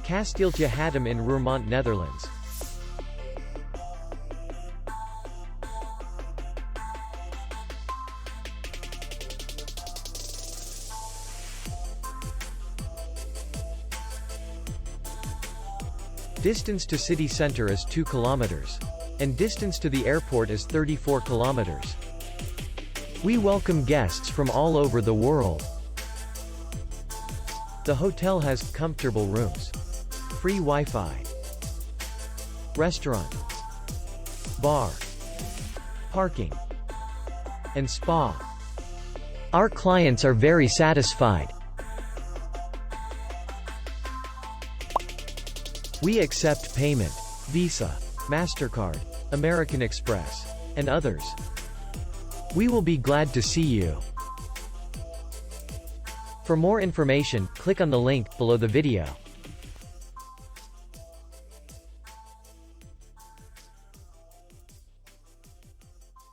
Kasteeltje Hattem in Roermond, Netherlands. Distance to city center is 2 kilometers. And distance to the airport is 34 kilometers. We welcome guests from all over the world. The hotel has comfortable rooms, free Wi-Fi, restaurant, bar, parking, and spa. Our clients are very satisfied. We accept payment, Visa, MasterCard, American Express, and others. We will be glad to see you. For more information, click on the link below the video.